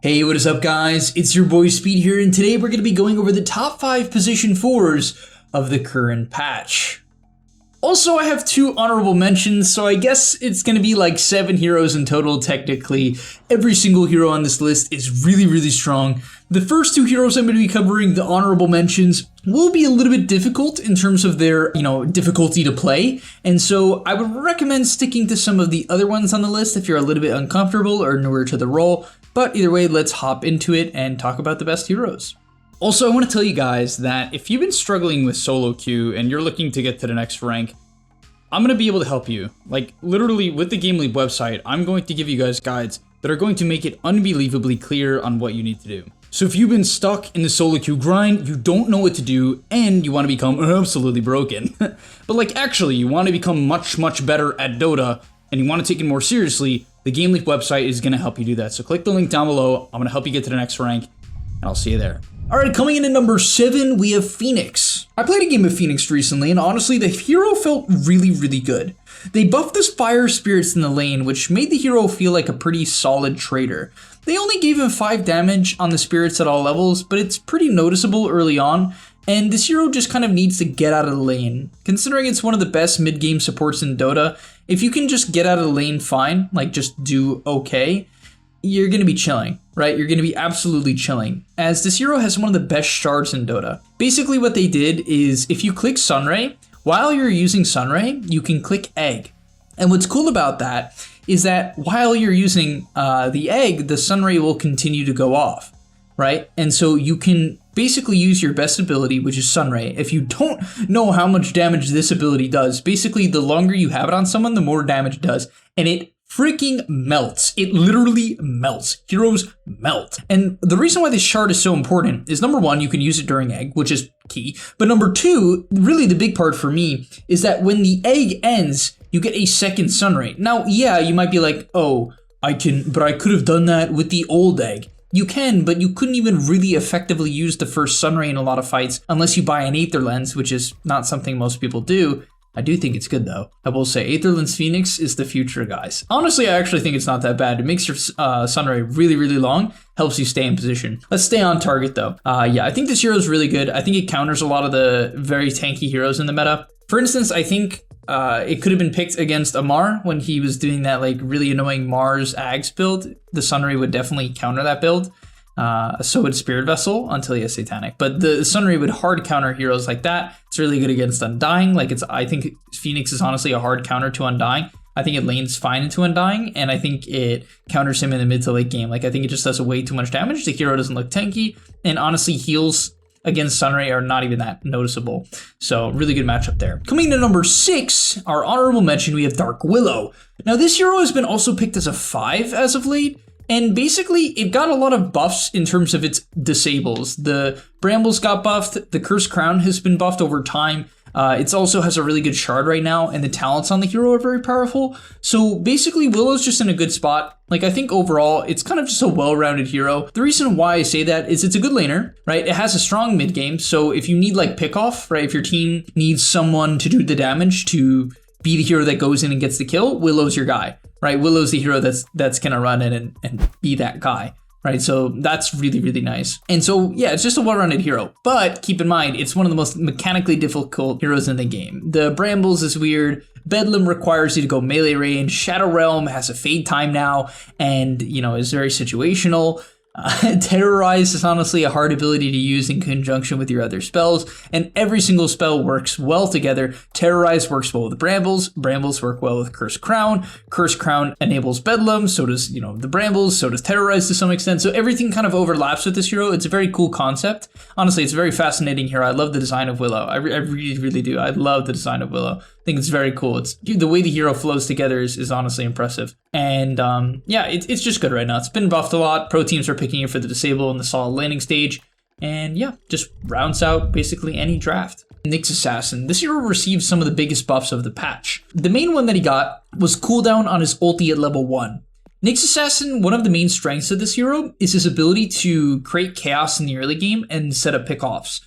Hey, what is up guys? It's your boy Speed here, and today we're going to be going over the top 5 position 4s of the current patch. Also, I have 2 honorable mentions, so I guess it's going to be like 7 heroes in total technically. Every single hero on this list is really strong. The first 2 heroes I'm going to be covering, the honorable mentions, will be a little bit difficult in terms of their, difficulty to play. And so I would recommend sticking to some of the other ones on the list if you're a little bit uncomfortable or newer to the role. But either way, let's hop into it and talk about the best heroes. Also, I want to tell you guys that if you've been struggling with solo queue and you're looking to get to the next rank, I'm going to be able to help you. Like, literally, with the gameleap website, I'm going to give you guys guides that are going to make it unbelievably clear on what you need to do. So if you've been stuck in the solo queue grind, you don't know what to do, and you want to become absolutely broken, but like actually you want to become much better at Dota, and you want to take it more seriously, the gameleap website is going to help you do that. So click the link down below. I'm going to help you get to the next rank, and I'll see you there. Alright, coming in at number 7, we have Phoenix. I played a game of Phoenix recently, and honestly, the hero felt really good. They buffed his fire spirits in the lane, which made the hero feel like a pretty solid trader. They only gave him 5 damage on the spirits at all levels, but it's pretty noticeable early on, and this hero just kind of needs to get out of the lane. Considering it's one of the best mid-game supports in Dota, if you can just get out of the lane fine, like just do okay, you're going to be chilling, right? You're going to be absolutely chilling, as this hero has one of the best shards in Dota. Basically what they did is if you click Sunray, while you're using Sunray, you can click Egg. And what's cool about that is that while you're using the Egg, the Sunray will continue to go off, right? And so you can basically use your best ability, which is Sunray. If you don't know how much damage this ability does, basically the longer you have it on someone, the more damage it does. And it freaking melts. It literally melts. Heroes melt. And the reason why this shard is so important is, number 1, you can use it during Egg, which is key. But number 2, really the big part for me, is that when the Egg ends, you get a second Sunray. Now, yeah, you might be like, oh, I could have done that with the old Egg. You can, but you couldn't even really effectively use the first Sunray in a lot of fights unless you buy an Aether Lens, which is not something most people do. I do think it's good though. I will say Aether Lens Phoenix is the future, guys. Honestly, I actually think it's not that bad. It makes your Sunray really long, helps you stay in position. Let's stay on target though. Yeah, I think this hero is really good. I think it counters a lot of the very tanky heroes in the meta. For instance, I think it could have been picked against Amar when he was doing that like really annoying Mars Ags build. The Sunray would definitely counter that build. So would Spirit Vessel until he has Satanic. But the Sunray would hard counter heroes like that. It's really good against Undying. I think Phoenix is honestly a hard counter to Undying. I think it lanes fine into Undying, and I think it counters him in the mid to late game. Like, I think it just does way too much damage. The hero doesn't look tanky, and honestly, heals against Sunray are not even that noticeable. So really good matchup there. Coming to number 6, our honorable mention, we have Dark Willow. Now this hero has been also picked as a 5 as of late, and basically it got a lot of buffs in terms of its disables. The Brambles got buffed, the Cursed Crown has been buffed over time. It also has a really good shard right now, and the talents on the hero are very powerful. So basically Willow's just in a good spot. Like, I think overall it's kind of just a well-rounded hero. The reason why I say that is it's a good laner, right? It has a strong mid game, so if you need like pick off, right? If your team needs someone to do the damage to be the hero that goes in and gets the kill, Willow's your guy, right? Willow's the hero that's gonna run in and be that guy. Right, so that's really nice. And so, yeah, it's just a well-rounded hero. But keep in mind, it's one of the most mechanically difficult heroes in the game. The Brambles is weird. Bedlam requires you to go melee range. Shadow Realm has a fade time now and, is very situational. Terrorize is honestly a hard ability to use in conjunction with your other spells, and every single spell works well together. Terrorize works well with Brambles. Brambles work well with Cursed Crown. Cursed Crown enables Bedlam. So does, the Brambles. So does Terrorize to some extent. So everything kind of overlaps with this hero. It's a very cool concept. Honestly, it's a very fascinating hero. I love the design of Willow. I really do. I love the design of Willow. I think it's very cool. The way the hero flows together is honestly impressive. And yeah, it's just good right now. It's been buffed a lot. Pro teams are picking it for the disable and the solid landing stage. And yeah, just rounds out basically any draft. Nyx Assassin. This hero received some of the biggest buffs of the patch. The main one that he got was cooldown on his ulti at level 1. Nyx Assassin, one of the main strengths of this hero is his ability to create chaos in the early game and set up pickoffs.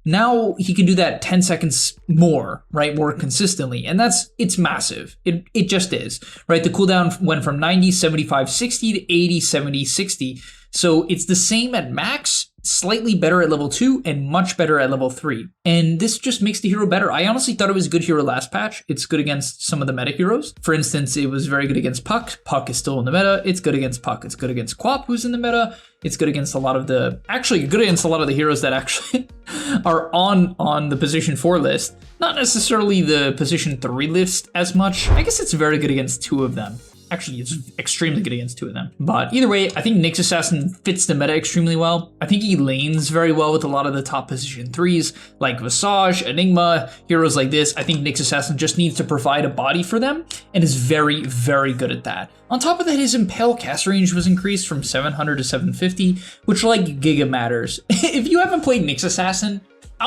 Now he can do that 10 seconds more, right? More consistently. And it's massive. It just is, right? The cooldown went from 90, 75, 60 to 80, 70, 60. So it's the same at max, slightly better at level 2 and much better at level 3. And this just makes the hero better. I honestly thought it was a good hero last patch. It's good against some of the meta heroes. For instance, it was very good against Puck. Puck is still in the meta. It's good against Puck. It's good against Quap, who's in the meta. It's good against good against a lot of the heroes that actually are on the position 4 list. Not necessarily the position 3 list as much. I guess it's very good against 2 of them. Actually, it's extremely good against 2 of them. But either way, I think Nyx Assassin fits the meta extremely well. I think he lanes very well with a lot of the top position 3s, like Visage, Enigma, heroes like this. I think Nyx Assassin just needs to provide a body for them and is very, very good at that. On top of that, his Impale cast range was increased from 700 to 750, which like giga matters. If you haven't played Nyx Assassin,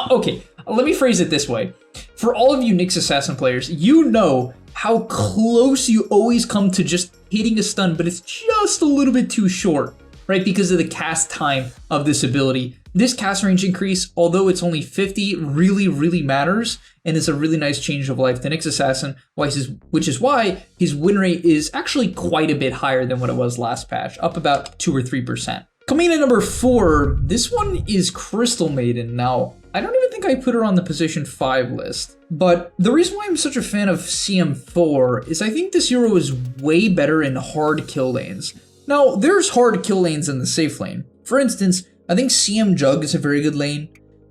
okay, let me phrase it this way. For all of you Nyx Assassin players, you know how close you always come to just hitting a stun, but it's just a little bit too short, right? Because of the cast time of this ability. This cast range increase, although it's only 50, really, really matters, and it's a really nice change of life to Nyx Assassin, which is why his win rate is actually quite a bit higher than what it was last patch, up about 2 or 3%. Coming in at number 4, this one is Crystal Maiden. Now, I don't even think I put her on the position 5 list, but the reason why I'm such a fan of CM4 is I think this hero is way better in hard kill lanes. Now, there's hard kill lanes in the safe lane. For instance, I think CM Jug is a very good lane.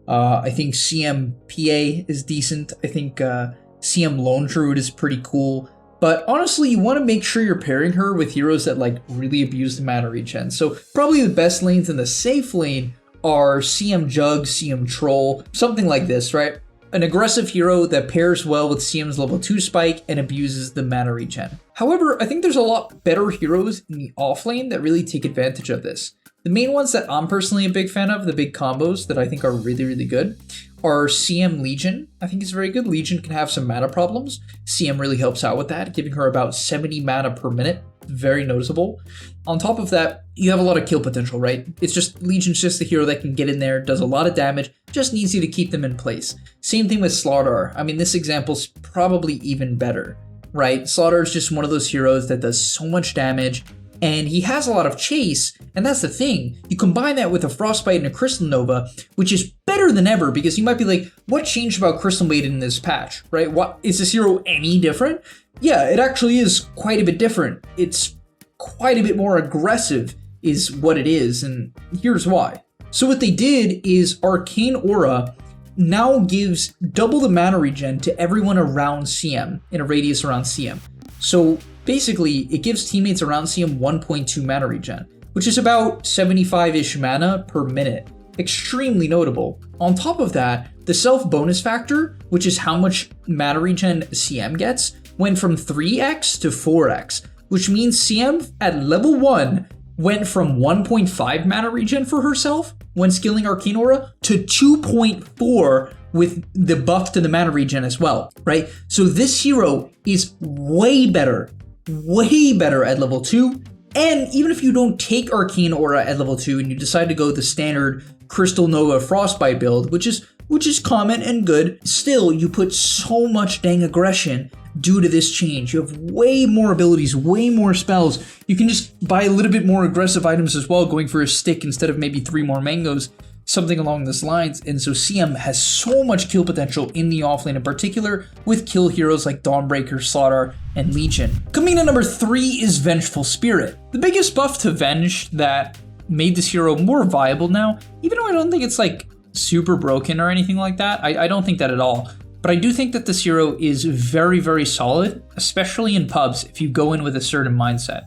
I think CM PA is decent. I think CM Lone Druid is pretty cool. But honestly, you want to make sure you're pairing her with heroes that like really abuse the mana regen. So probably the best lanes in the safe lane are CM Jug, CM Troll, something like this, right? An aggressive hero that pairs well with CM's level 2 spike and abuses the mana regen. However, I think there's a lot better heroes in the off lane that really take advantage of this. The main ones that I'm personally a big fan of, the big combos that I think are really, really good, are CM Legion. I think it's very good. Legion can have some mana problems. CM really helps out with that, giving her about 70 mana per minute. Very noticeable. On top of that, you have a lot of kill potential, right? It's just Legion's just the hero that can get in there, does a lot of damage, just needs you to keep them in place. Same thing with Slardar. I mean, this example's probably even better, right? Slardar is just one of those heroes that does so much damage, and he has a lot of chase, and that's the thing. You combine that with a Frostbite and a Crystal Nova, which is better than ever, because you might be like, what changed about Crystal Maiden in this patch, right? What is this hero any different? Yeah, it actually is quite a bit different. It's quite a bit more aggressive is what it is, and here's why. So what they did is Arcane Aura now gives double the mana regen to everyone around CM, in a radius around CM. So basically, it gives teammates around CM 1.2 mana regen, which is about 75-ish mana per minute. Extremely notable. On top of that, the self bonus factor, which is how much mana regen CM gets, went from 3x to 4x, which means CM at level 1 went from 1.5 mana regen for herself when skilling Arcane Aura to 2.4 with the buff to the mana regen as well, right? So this hero is way better at level 2. And even if you don't take Arcane Aura at level 2 and you decide to go the standard Crystal Nova Frostbite build, which is common and good, still you put so much dang aggression due to this change. You have way more abilities, way more spells. You can just buy a little bit more aggressive items as well, going for a stick instead of maybe 3 more mangoes, something along those lines. And so CM has so much kill potential in the offlane in particular, with kill heroes like Dawnbreaker, Slardar, and Legion. Coming in at number 3 is Vengeful Spirit. The biggest buff to Venge that made this hero more viable now, even though I don't think it's like super broken or anything like that. I don't think that at all. But I do think that this hero is very, very solid, especially in pubs if you go in with a certain mindset.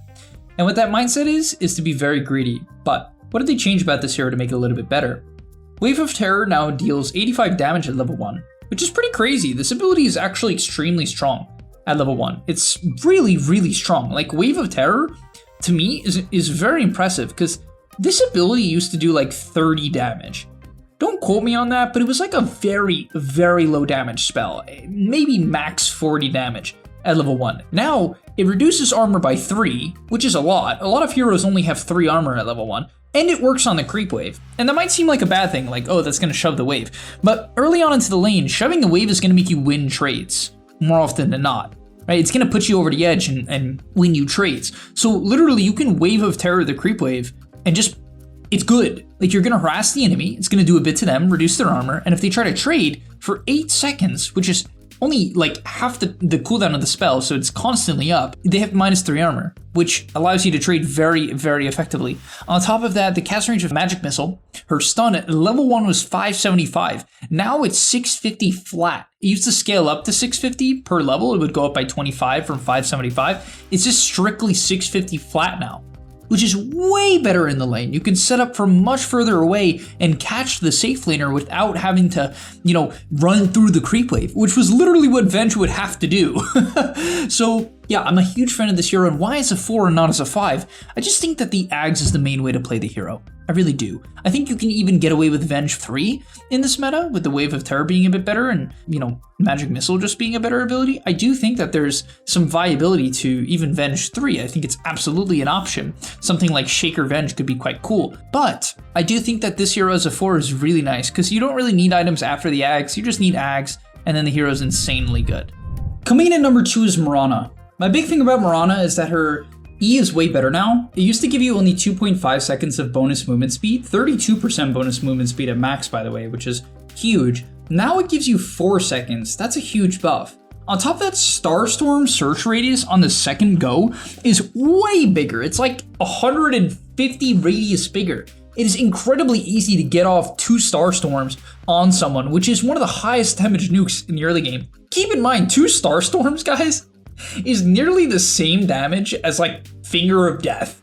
And what that mindset is to be very greedy. But what did they change about this hero to make it a little bit better? Wave of Terror now deals 85 damage at level 1, which is pretty crazy. This ability is actually extremely strong at level 1. It's really, really strong. Like, Wave of Terror, to me, is very impressive, because this ability used to do like 30 damage. Don't quote me on that, but it was like a very, very low damage spell. Maybe max 40 damage at level 1. Now, it reduces armor by 3, which is a lot. A lot of heroes only have 3 armor at level 1, and it works on the creep wave. And that might seem like a bad thing, like, oh, that's going to shove the wave. But early on into the lane, shoving the wave is going to make you win trades more often than not. Right? It's going to put you over the edge and win you trades. So literally, you can Wave of Terror the creep wave and just, it's good. Like, you're going to harass the enemy, it's going to do a bit to them, reduce their armor, and if they try to trade for 8 seconds, which is only like half the cooldown of the spell, so it's constantly up, they have -3 armor, which allows you to trade very, very effectively. On top of that, the cast range of Magic Missile, her stun at level 1 was 575. Now it's 650 flat. It used to scale up to 650 per level. It would go up by 25 from 575. It's just strictly 650 flat now, which is way better in the lane. You can set up from much further away and catch the safe laner without having to, run through the creep wave, which was literally what Venge would have to do. So yeah, I'm a huge fan of this hero, and why as a 4 and not as a 5? I just think that the Ags is the main way to play the hero. I really do. I think you can even get away with Venge 3 in this meta, with the Wave of Terror being a bit better and, Magic Missile just being a better ability. I do think that there's some viability to even Venge 3. I think it's absolutely an option. Something like Shaker Venge could be quite cool. But I do think that this hero as a 4 is really nice, because you don't really need items after the Ags, you just need Ags, and then the hero's insanely good. Coming in at number 2 is MIRANA. My big thing about MIRANA is that her E is way better now. It used to give you only 2.5 seconds of bonus movement speed, 32% bonus movement speed at max, by the way, which is huge. Now it gives you 4 seconds. That's a huge buff. On top of that, Starstorm search radius on the second go is way bigger. It's like 150 radius bigger. It is incredibly easy to get off 2 Starstorms on someone, which is one of the highest damage nukes in the early game. Keep in mind, 2 Starstorms, guys, is nearly the same damage as like Finger of Death.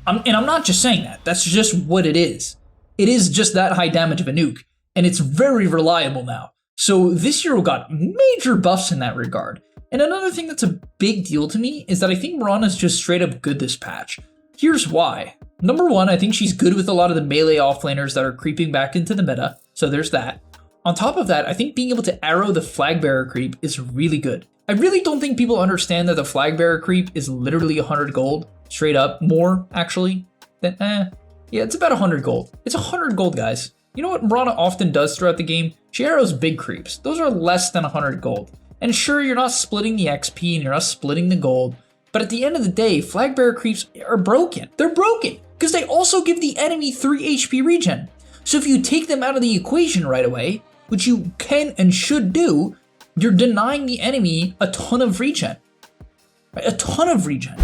And I'm not just saying that, that's just what it is. It is just that high damage of a nuke, and it's very reliable now. So this hero got major buffs in that regard. And another thing that's a big deal to me is that I think MIRANA is just straight up good this patch. Here's why. Number 1, I think she's good with a lot of the melee offlaners that are creeping back into the meta, so there's that. On top of that, I think being able to arrow the flag bearer creep is really good. I really don't think people understand that the flag bearer creep is literally 100 gold, straight up, more actually. Yeah, it's about 100 gold. It's 100 gold, guys. You know what MIRANA often does throughout the game? She arrows big creeps. Those are less than 100 gold. And sure, you're not splitting the XP and you're not splitting the gold, but at the end of the day, flag bearer creeps are broken. They're broken because they also give the enemy 3 HP regen. So if you take them out of the equation right away, which you can and should do, you're denying the enemy a ton of regen. Right? A ton of regen.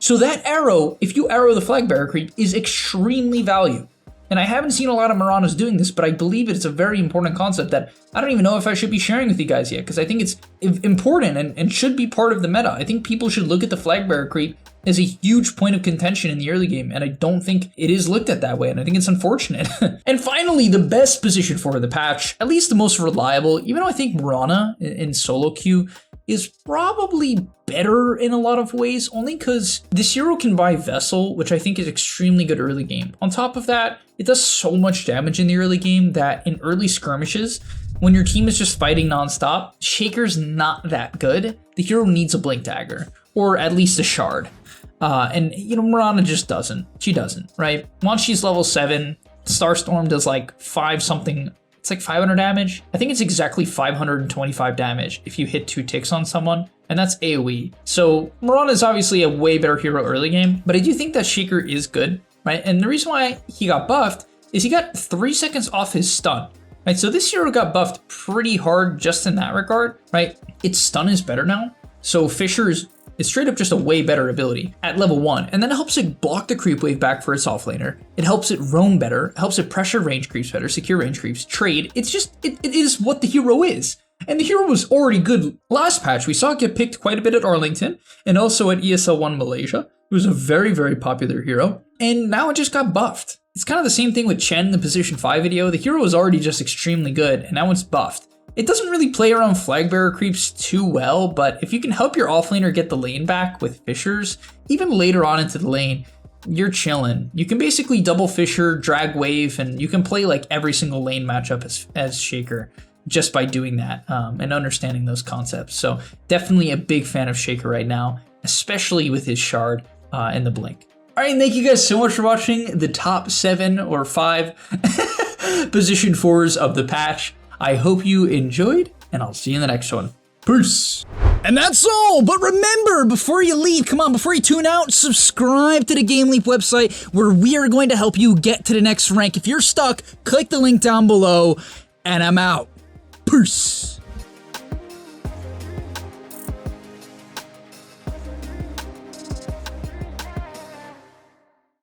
So that arrow, if you arrow the flag bearer creep, is extremely valuable. And I haven't seen a lot of MIRANAs doing this, but I believe it's a very important concept that I don't even know if I should be sharing with you guys yet, because I think it's important and should be part of the meta. I think people should look at the flag bearer creep as a huge point of contention in the early game, and I don't think it is looked at that way, and I think it's unfortunate. And finally, the best position for the patch, at least the most reliable, even though I think MIRANA in solo queue is probably better in a lot of ways, only because this hero can buy Vessel, which I think is extremely good early game. On top of that, it does so much damage in the early game that in early skirmishes, when your team is just fighting nonstop, Shaker's not that good. The hero needs a Blink Dagger, or at least a Shard. And MIRANA just doesn't. She doesn't, right? Once she's level 7, Starstorm does like 5 something. It's like 500 damage. I think it's exactly 525 damage if you hit 2 ticks on someone, and that's AoE. So MIRANA is obviously a way better hero early game, but I do think that Shaker is good, right? And the reason why he got buffed is he got 3 seconds off his stun, right? So this hero got buffed pretty hard just in that regard, right? Its stun is better now. So Fisher's is straight up just a way better ability at level 1, and then it helps it block the creep wave back for its offlaner. It helps it roam better, helps it pressure range creeps better, secure range creeps, trade. It's just, it is what the hero is. And the hero was already good last patch. We saw it get picked quite a bit at Arlington and also at ESL 1 Malaysia. It was a very, very popular hero, and now it just got buffed. It's kind of the same thing with Chen in the position 5 video. The hero was already just extremely good, and now it's buffed. It doesn't really play around flag bearer creeps too well, but if you can help your offlaner get the lane back with Fishers, even later on into the lane, you're chilling. You can basically double Fisher, drag wave, and you can play like every single lane matchup as Shaker just by doing that and understanding those concepts. So definitely a big fan of Shaker right now, especially with his Shard and the Blink. Alright, and thank you guys so much for watching the top 7 or 5 position 4s of the patch. I hope you enjoyed, and I'll see you in the next one. Peace! And that's all, but remember, before you leave, come on, before you tune out, subscribe to the GameLeap website where we are going to help you get to the next rank. If you're stuck, click the link down below, and I'm out. Peace!